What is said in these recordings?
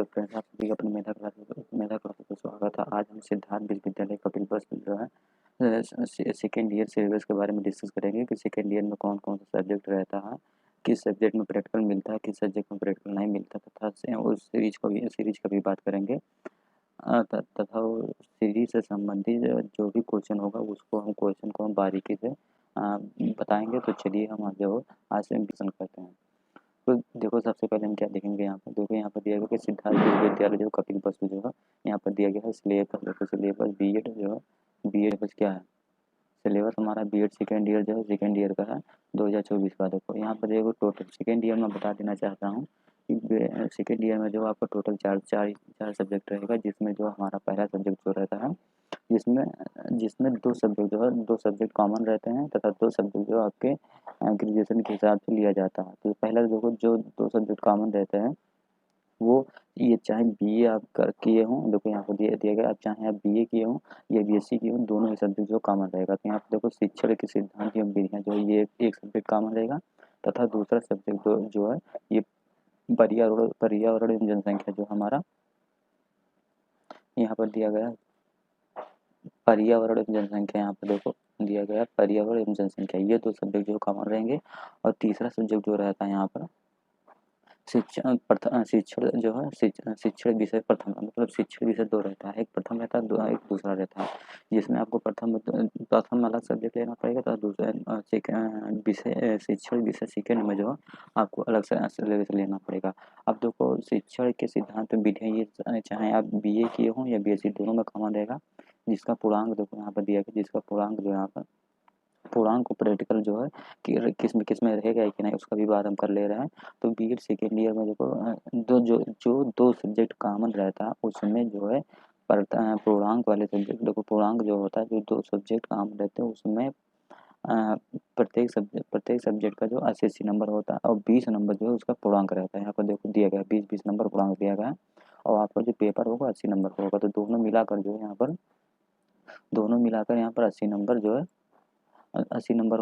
Friends, आप सभी का अपने मेधा क्लास में स्वागत है। आज हम सिद्धार्थ विश्वविद्यालय कपिलवस्तु में जो है सेकेंड ईयर सिलेबस के बारे में डिस्कस करेंगे कि सेकेंड ईयर में कौन कौन सा सब्जेक्ट रहता है, किस सब्जेक्ट में प्रैक्टिकल मिलता है, किस सब्जेक्ट में प्रैक्टिकल नहीं मिलता, तथा उस सीरीज का भी बात करेंगे। तथा वो सीरीज से संबंधित जो भी क्वेश्चन होगा उसको हम क्वेश्चन को हम बारीकी से बताएंगे। तो चलिए हम आज से इम्प्रेशन करते हैं। तो देखो, सबसे पहले हम क्या देखेंगे यहाँ पर। देखो, यहाँ पर दिया गया कि सिद्धार्थ विश्वविद्यालय जो कपिलवस्तु जो है, यहाँ पर दिया गया है सिलेबस। देखो, सिलेबस बीएड जो है, बीएड बस क्या है, सिलेबस हमारा बीएड सेकेंड ईयर जो है, सेकेंड ईयर का है 2024 का। देखो यहाँ पर देखो, टोटल सेकेंड ईयर में बता देना चाहता हूँ कि सेकेंड ईयर में जो आपका टोटल चार सब्जेक्ट रहेगा, जिसमें जो हमारा पहला सब्जेक्ट जो रहता है, जिसमें जिसमें दो सब्जेक्ट जो है, दो सब्जेक्ट कॉमन रहते हैं तथा दो सब्जेक्ट जो आपके ग्रेजुएशन के हिसाब से लिया जाता है। तो पहला देखो, जो दो सब्जेक्ट कॉमन रहते हैं वो ये, चाहे बीए आप कर किए हों, देखो यहाँ पर दिया गया, आप चाहे आप बीए किए हों या बीएससी किए हों, दोनों ही सब्जेक्ट जो कॉमन रहेगा। तो यहाँ पर देखो, शिक्षण के सिद्धांत एवं विधियाँ जो ये एक सब्जेक्ट कॉमन रहेगा, तथा दूसरा सब्जेक्ट जो है ये पर्यावरण एवं जनसंख्या जो हमारा यहाँ पर दिया गया पर्यावरण एवं जनसंख्या, यहाँ पर देखो दिया गया पर्यावरण एवं जनसंख्या, ये दो सब्जेक्ट जो कॉमन रहेंगे। और तीसरा सब्जेक्ट जो रहता है यहाँ पर शिक्षण जो है, शिक्षण विषय प्रथम, मतलब शिक्षण विषय दो रहता है, एक प्रथम रहता है, एक दूसरा रहता है, जिसमें आपको प्रथम अलग सब्जेक्ट लेना पड़ेगा, तो दूसरा विषय शिक्षण विषय सेकेंड में जो है आपको अलग से सिलेबस लेना पड़ेगा। अब देखो, शिक्षण के सिद्धांत विधियाँ ये चाहे आप बीए किए हों या बीएससी, दोनों में कॉमन रहेगा। जिसका पूर्णांक देखो यहाँ पर दिया गया, जिसका पूर्णांक जो यहाँ पर पूर्णांक को प्रैक्टिकल जो है कि किस में रहेगा कि नहीं, उसका भी बात हम कर ले रहे हैं। तो बीएड सेकेंड ईयर में देखो, दो सब्जेक्ट कॉमन रहता है, उसमें जो है पूर्णांक वाले सब्जेक्ट, देखो पूर्णांक जो होता है, जो दो सब्जेक्ट कॉमन रहते हैं उसमें प्रत्येक सब्जेक्ट का जो 80 नंबर होता है और 20 नंबर जो है उसका पूर्णांक रहता है। यहाँ पर देखो दिया गया 20 नंबर पूर्णांक दिया गया है, और आपका जो पेपर होगा 80 नंबर का होगा। तो दोनों मिलाकर जो है यहाँ पर 80 नंबर जो है 80 नंबर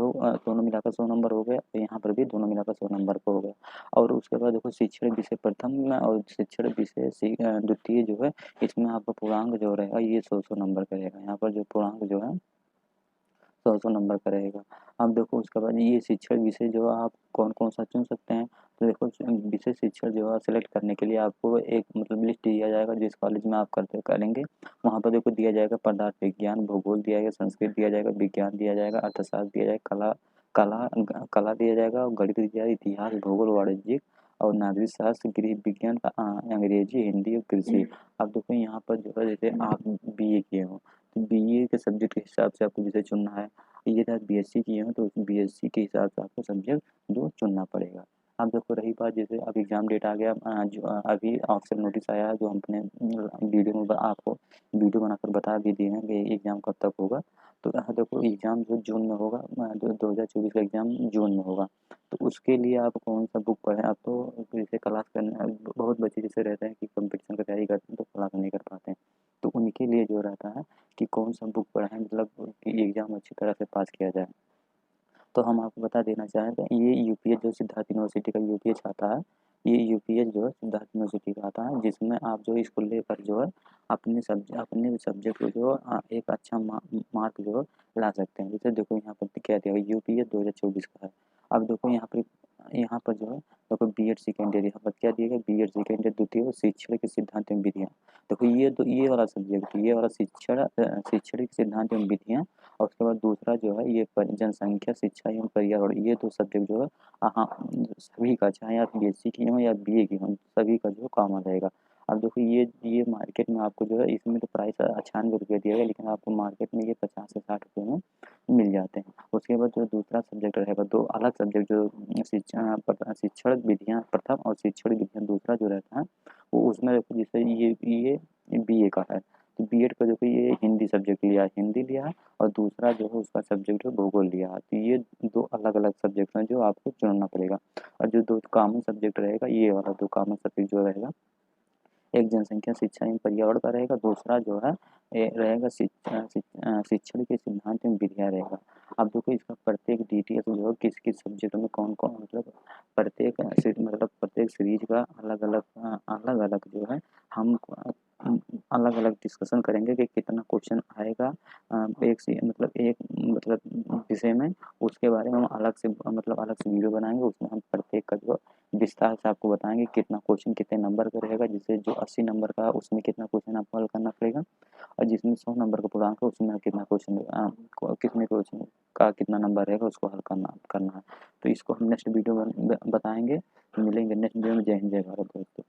दोनों मिलाकर 100 नंबर हो गया। यहाँ पर भी दोनों मिलाकर 100 नंबर का हो गया। और उसके बाद देखो, शिक्षण विषय प्रथम में और शिक्षण विषय द्वितीय जो है, इसमें आपका पूर्णांक जो रहेगा ये 100 नंबर का रहेगा। यहाँ पर जो पूर्णांक जो है 100 नंबर का रहेगा। अब देखो, उसके बाद ये शिक्षण विषय जो आप कौन कौन सा चुन सकते हैं। तो देखो, विषय शिक्षण जो है सिलेक्ट करने के लिए आपको एक मतलब लिस्ट दिया जाएगा, जिस कॉलेज में आप करेंगे वहाँ पर देखो दिया जाएगा पदार्थ विज्ञान, भूगोल दिया जाएगा, संस्कृत दिया जाएगा, विज्ञान दिया जाएगा, अर्थशास्त्र दिया जाएगा, कला दिया जाएगा, और गणित दिया जाएगा, इतिहास, भूगोल, वाणिज्यिक और नागरिक शास्त्र, गृह विज्ञान, अंग्रेजी, हिंदी और कृषि। अब देखो यहाँ पर जो है, जैसे आप बीए किए हो तो बीए के सब्जेक्ट के हिसाब से आपको विषय चुनना है। ये था बीएससी किए हो तो बीएससी के हिसाब से आपको सब्जेक्ट जो चुनना पड़ेगा। अब देखो, रही बात, जैसे अब एग्ज़ाम डेट आ गया, जो अभी ऑफिशियल नोटिस आया है, जो हम अपने वीडियो में आपको वीडियो बनाकर बता भी दिए हैं कि एग्ज़ाम कब तक होगा। तो देखो, एग्ज़ाम जो जून में होगा, 2024 का एग्ज़ाम जून में होगा। तो उसके लिए आप कौन सा बुक पढ़ें। आप तो जैसे क्लास करने, बहुत बच्चे जैसे रहते हैं कि कंपटीशन की तैयारी करते हैं तो क्लास नहीं कर पाते हैं, तो उनके लिए जो रहता है कि कौन सा बुक पढ़ें, मतलब कि एग्ज़ाम अच्छी तरह से पास किया जाए। तो हम आपको बता देना चाहें तो ये यूपीएस जो सिद्धार्थ यूनिवर्सिटी का यूपीएस आता है, ये यूपीएस जो है सिद्धार्थ यूनिवर्सिटी का आता है, जिसमें आप जो इसको लेकर जो है अपने सब्जेक्ट को जो एक अच्छा मार्क जो है ला सकते हैं। जैसे देखो, यहाँ पर क्या दिया गया, यूपीएस 2024 का है। अब देखो यहाँ पर जो है, देखो बीएड सेकेंड ईयर, यहाँ पर क्या दिया गया, बीएड सेकेंड ईयर द्वितीय शिक्षण के सिद्धांत एवं विधियाँ। देखो, ये वाला सब्जेक्ट, ये वाला शिक्षण के सिद्धांत एवं विधियाँ, और उसके बाद दूसरा जो है ये जनसंख्या, शिक्षा एवं पर्यावरण, ये दो सब्जेक्ट जो है हाँ सभी का, चाहे आप बीएससी किए हों या बीए किए हों, सभी का जो कॉमन रहेगा। अब देखो, ये मार्केट में आपको जो है, इसमें तो प्राइस 98 रुपये दिया गया, लेकिन आपको मार्केट में ये 50 से 60 रुपये में मिल जाते हैं। उसके बाद जो दूसरा सब्जेक्ट रहेगा, दो अलग सब्जेक्ट जो शिक्षण विधियाँ प्रथम और शिक्षण विधियाँ दूसरा जो रहता है, वो उसमें देखो, जैसे ये बीए का है, तो बीएड का देखो ये हिंदी सब्जेक्ट लिया है, हिंदी लिया है, और दूसरा जो है उसका सब्जेक्ट है भूगोल लिया है। तो ये दो अलग अलग सब्जेक्ट हैं जो आपको चुनना पड़ेगा। और जो दो कॉमन सब्जेक्ट रहेगा, ये वाला दो कॉमन सब्जेक्ट जो रहेगा, एक जनसंख्या शिक्षा एवं पर्यावरण का रहेगा, दूसरा जो है ये रहेगा शिक्षण के सिद्धांत एवं विधियाँ रहेगा। अब देखो इसका प्रत्येक डिटेल्स जो है किस किस सब्जेक्ट में कौन कौन मतलब प्रत्येक सीरीज का अलग अलग जो है हम अलग अलग डिस्कशन करेंगे कि कितना क्वेश्चन आएगा एक विषय में। उसके बारे में हम अलग से वीडियो बनाएंगे, उसमें हम प्रत्येक का जो विस्तार से आपको बताएंगे कितना क्वेश्चन कितने नंबर का रहेगा। जिससे जो 80 नंबर का उसमें कितना क्वेश्चन आपको हल करना पड़ेगा, और जिसमें 100 नंबर का पूर्णांक है उसमें कितने क्वेश्चन का कितना नंबर रहेगा उसको हल करना है। तो इसको हम नेक्स्ट वीडियो में बताएंगे। मिलेंगे नेक्स्ट वीडियो में। जय हिंद जय भारत दोस्तों।